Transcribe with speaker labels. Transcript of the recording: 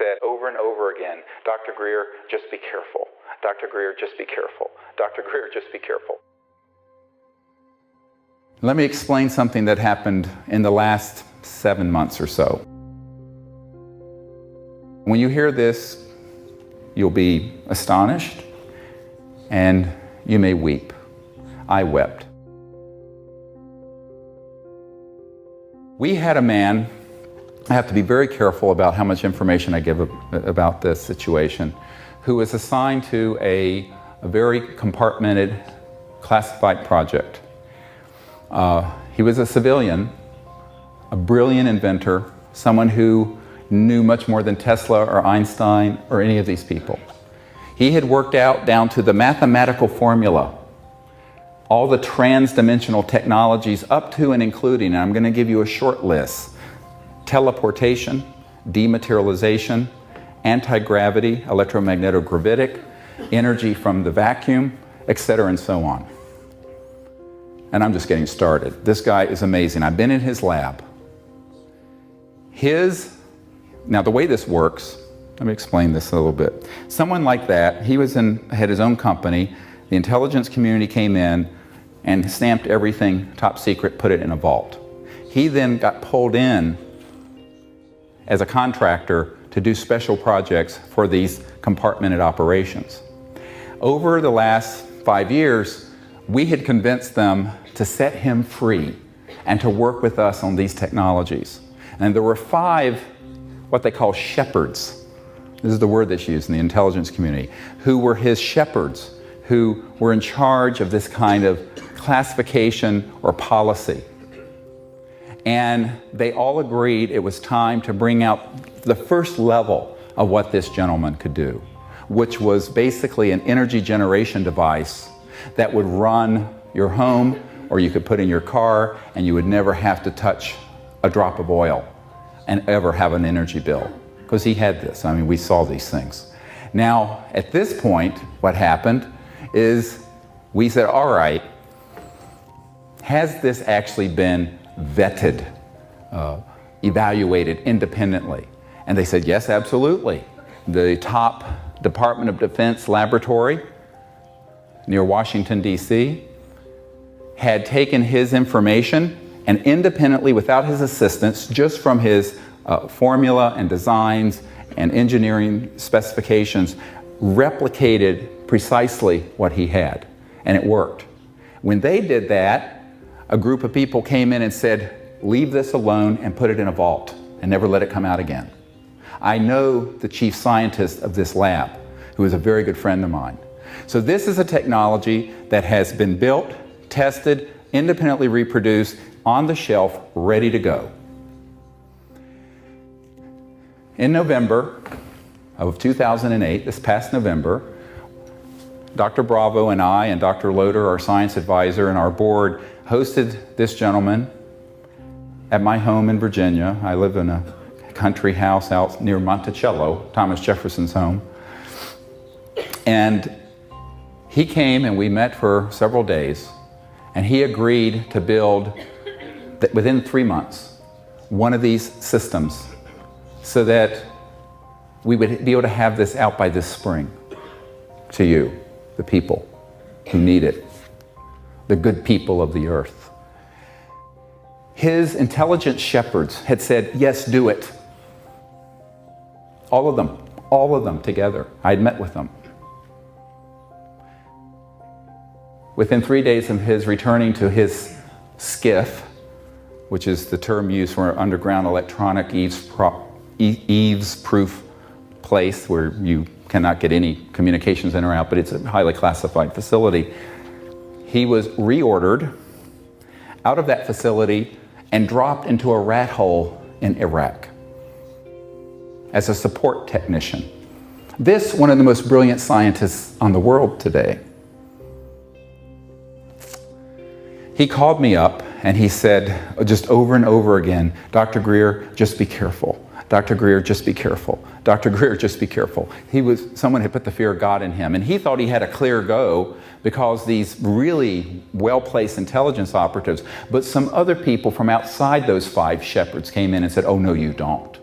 Speaker 1: said over and over again, Dr. Greer, just be careful. Dr. Greer, just be careful. Dr. Greer, just be careful. Let me explain something that happened in the last 7 months or so. When you hear this, you'll be astonished and you may weep. I wept. We had a man, I have to be very careful about how much information I give about this situation, who was assigned to a very compartmented, classified project. He was a civilian, a brilliant inventor, someone who knew much more than Tesla or Einstein or any of these people. He had worked out down to the mathematical formula all the trans-dimensional technologies up to and including, and I'm going to give you a short list: teleportation, dematerialization, anti-gravity, electromagnetic-gravitic, energy from the vacuum, etc., and so on. And I'm just getting started. This guy is amazing. I've been in his lab. Now the way this works, let me explain this a little bit. Someone like that, had his own company, the intelligence community came in and stamped everything top secret, put it in a vault. He then got pulled in as a contractor to do special projects for these compartmented operations. Over the last 5 years, we had convinced them to set him free and to work with us on these technologies. And there were 5, what they call shepherds. This is the word that's used in the intelligence community, who were his shepherds, who were in charge of this kind of classification or policy. And they all agreed it was time to bring out the first level of what this gentleman could do, which was basically an energy generation device that would run your home, or you could put in your car, and you would never have to touch a drop of oil and ever have an energy bill. Because he had this. I mean, we saw these things. Now, at this point, what happened is we said, all right, has this actually been vetted, evaluated independently? And they said, yes, absolutely. The top Department of Defense laboratory near Washington, D.C., had taken his information and independently, without his assistance, just from his formula and designs and engineering specifications, replicated precisely what he had. And it worked. When they did that, a group of people came in and said, leave this alone and put it in a vault and never let it come out again. I know the chief scientist of this lab, who is a very good friend of mine. So this is a technology that has been built, tested, independently reproduced, on the shelf, ready to go. In November of 2008, this past November, Dr. Bravo and I and Dr. Loader, our science advisor, and our board hosted this gentleman at my home in Virginia. I live in a country house out near Monticello, Thomas Jefferson's home. And he came and we met for several days, and he agreed to build, within 3 months, one of these systems so that we would be able to have this out by this spring to you, the people who need it, the good people of the earth. His intelligent shepherds had said, yes, do it. All of them together. I'd met with them. Within 3 days of his returning to his skiff, which is the term used for an underground electronic eaves-proof place where you cannot get any communications in or out, but it's a highly classified facility, he was reordered out of that facility and dropped into a rat hole in Iraq as a support technician. This, one of the most brilliant scientists on the world today. He called me up and he said, just over and over again, Dr. Greer, just be careful. Dr. Greer, just be careful. Dr. Greer, just be careful. Someone had put the fear of God in him, and he thought he had a clear go because these really well-placed intelligence operatives, but some other people from outside those 5 shepherds came in and said, oh, no, you don't.